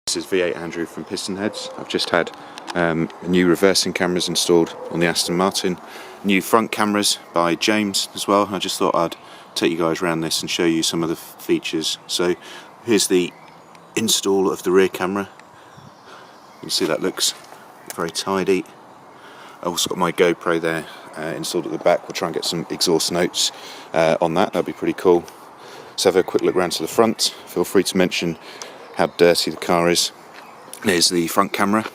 This is V8 Andrew from Pistonheads. I've just had new reversing cameras installed on the Aston Martin, new front cameras by James as well. I just thought I'd take you guys around this and show you some of the features. So here's the install of the rear camera. You can see that looks very tidy. I've also got my GoPro there installed at the back. We'll try and get some exhaust notes on that. That'll be pretty cool. Let's have a quick look around to the front. Feel free to mention how dirty the car is. There's the front camera.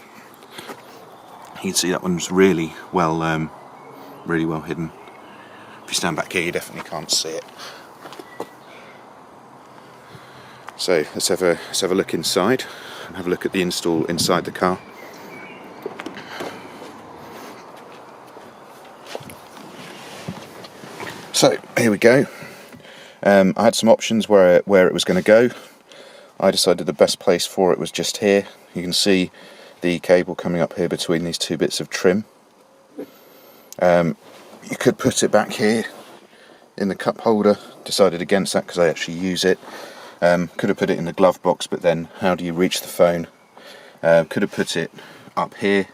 You can see that one's really well hidden. If you stand back here, you definitely can't see it. So let's have a look inside and have a look at the install inside the car. So here we go. I had some options where it was going to go. I decided the best place for it was just here. You can see the cable coming up here between these two bits of trim. You could put it back here in the cup holder. Decided against that because I actually use it. Could have put it in the glove box, but then how do you reach the phone? Could have put it up here.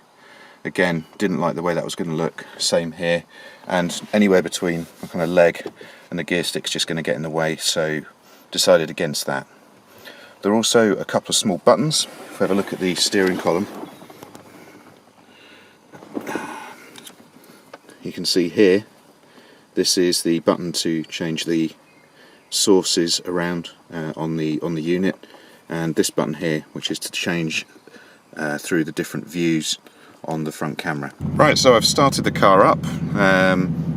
Again, didn't like the way that was going to look. Same here. And anywhere between my kind of leg and the gear stick's just going to get in the way, so decided against that. There are also a couple of small buttons. If we have a look at the steering column, you can see here, this is the button to change the sources around on the unit, and this button here, which is to change through the different views on the front camera. Right, so I've started the car up.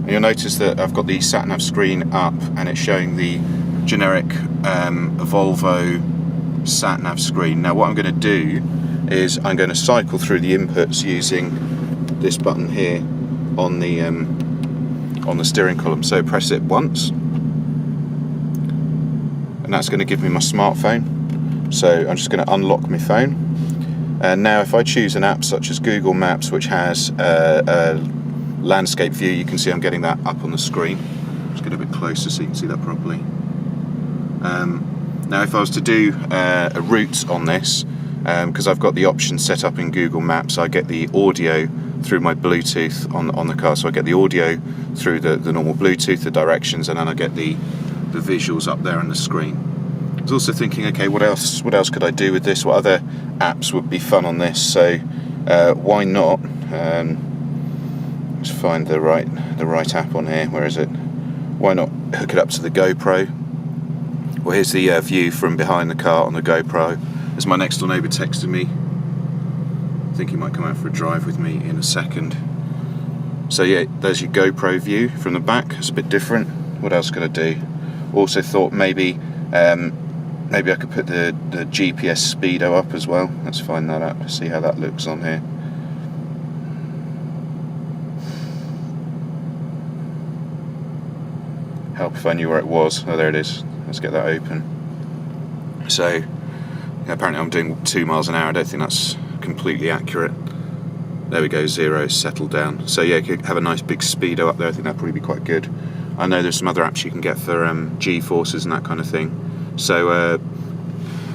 You'll notice that I've got the sat-nav screen up and it's showing the generic Volvo sat-nav screen. Now what I'm going to do is I'm going to cycle through the inputs using this button here on the steering column. So press it once and that's going to give me my smartphone. So I'm just going to unlock my phone. And now if I choose an app such as Google Maps, which has a landscape view, you can see I'm getting that up on the screen. Just get a bit closer so you can see that properly. Now if I was to do a route on this, because I've got the option set up in Google Maps, I get the audio through my Bluetooth on the car. So I get the audio through the normal Bluetooth, the directions, and then I get the visuals up there on the screen. I was also thinking, okay, what else could I do with this? What other apps would be fun on this? So why not? Let's find the right app on here. Where is it? Why not hook it up to the GoPro? Well, here's the view from behind the car on the GoPro. There's my next door neighbour texting me. I think he might come out for a drive with me in a second. So yeah, there's your GoPro view from the back. It's a bit different. What else could I do? Also thought maybe I could put the GPS speedo up as well. Let's find that up, see how that looks on here. Help if I knew where it was. Oh, there it is. Let's get that open. So, apparently I'm doing 2 miles an hour. I don't think that's completely accurate. There we go, 0, settled down. So yeah, you could have a nice big speedo up there. I think that'd probably be quite good. I know there's some other apps you can get for G-forces and that kind of thing. So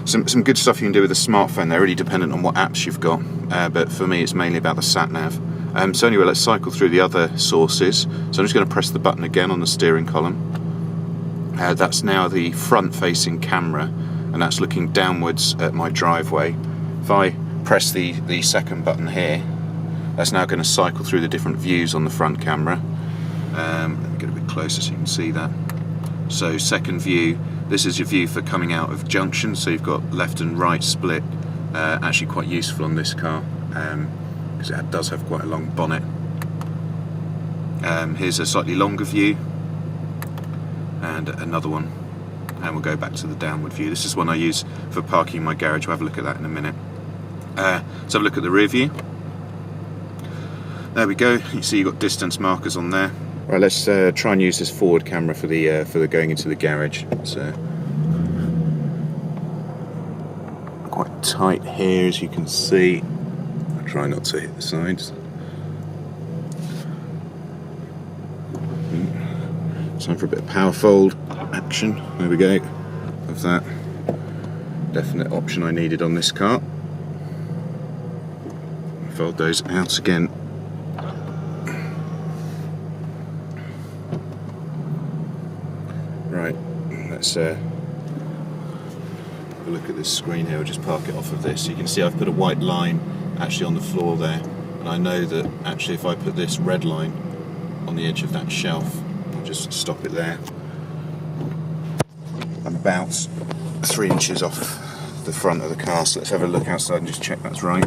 some good stuff you can do with a smartphone. They're really dependent on what apps you've got, but for me it's mainly about the sat-nav. So anyway, let's cycle through the other sources. So I'm just going to press the button again on the steering column. That's now the front-facing camera, and that's looking downwards at my driveway. If I press the second button here, that's now going to cycle through the different views on the front camera. Let me get a bit closer so you can see that. So second view, this is your view for coming out of junction, so you've got left and right split. Actually quite useful on this car because it does have quite a long bonnet. Here's a slightly longer view and another one, and we'll go back to the downward view. This is one I use for parking in my garage. We'll have a look at that in a minute. Let's have a look at the rear view. There we go. You see you've got distance markers on there. Right, let's try and use this forward camera for the going into the garage. It's quite tight here, as you can see. I'll try not to hit the sides. Time for a bit of power fold action. There we go. Of that definite option I needed on this car. fold those out again. Right, let's have a look at this screen here. We'll just park it off of this. You can see I've put a white line actually on the floor there, and I know that actually if I put this red line on the edge of that shelf, I'll just stop it there. I'm about 3 inches off the front of the car, so let's have a look outside and just check that's right.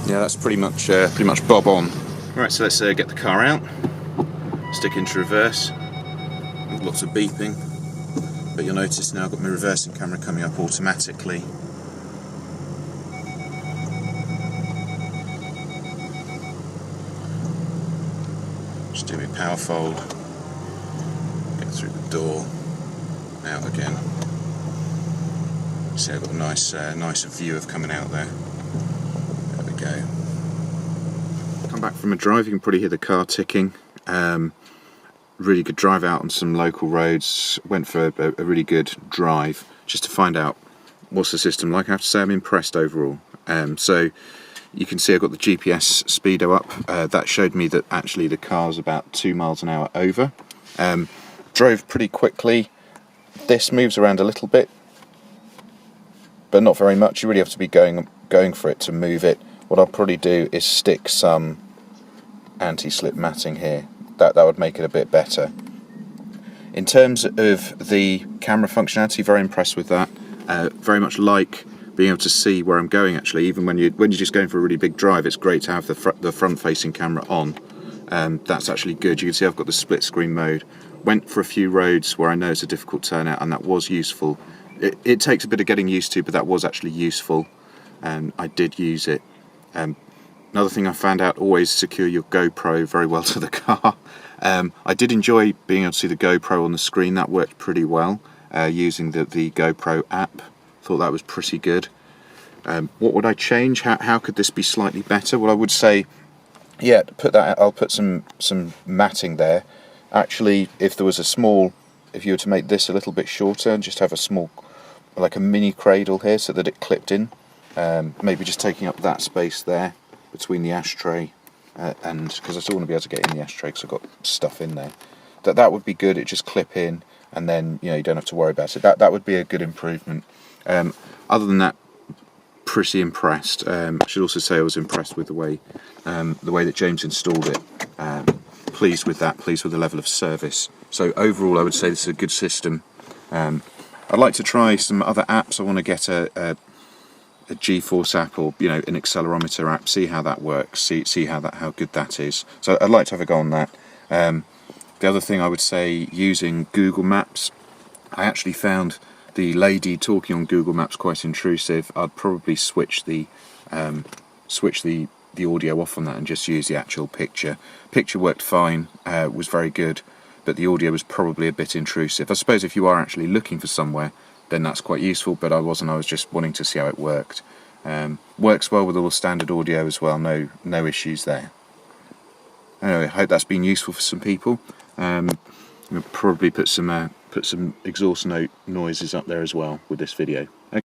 Yeah, that's pretty much bob on. Right, so let's get the car out, stick into reverse. Lots of beeping, but you'll notice now I've got my reversing camera coming up automatically. Just do my power fold, get through the door, out again. See, I've got a nice view of coming out there. There we go. Come back from a drive, you can probably hear the car ticking. Really good drive out on some local roads. Went for a really good drive just to find out what's the system like. I have to say I'm impressed overall. So you can see I've got the GPS speedo up. That showed me that actually the car's about 2 miles an hour over. Drove pretty quickly. This moves around a little bit, but not very much. You really have to be going for it to move it. What I'll probably do is stick some anti-slip matting here. That would make it a bit better. In terms of the camera functionality, very impressed with that. Very much like being able to see where I'm going actually. Even when you're just going for a really big drive, it's great to have the front-facing camera on. That's actually good. You can see I've got the split screen mode. Went for a few roads where I know it's a difficult turnout, and that was useful. It takes a bit of getting used to, but that was actually useful, and I did use it. Another thing I found out, always secure your GoPro very well to the car. I did enjoy being able to see the GoPro on the screen. That worked pretty well using the GoPro app. Thought that was pretty good. What would I change? How could this be slightly better? Well, I would say, yeah, I'll put some matting there. Actually, if there was if you were to make this a little bit shorter and just have a small, like a mini cradle here so that it clipped in, maybe just taking up that space there between the ashtray and because I still want to be able to get in the ashtray because I've got stuff in there. That would be good. It just clip in, and then you don't have to worry about it. That would be a good improvement. Other than that, pretty impressed. I should also say I was impressed with the way that James installed it. Pleased with that. Pleased with the level of service. So overall, I would say this is a good system. I'd like to try some other apps. I want to get a G-force app or an accelerometer app, see how that works, see how good that is. So I'd like to have a go on that. The other thing I would say, using Google Maps, I actually found the lady talking on Google Maps quite intrusive. I'd probably switch the audio off on that and just use the actual picture. Picture worked fine, was very good, but the audio was probably a bit intrusive. I suppose if you are actually looking for somewhere, then that's quite useful, but I wasn't. I was just wanting to see how it worked. Works well with all the standard audio as well, no issues there. Anyway, I hope that's been useful for some people. I'll probably put some exhaust note noises up there as well with this video. Okay.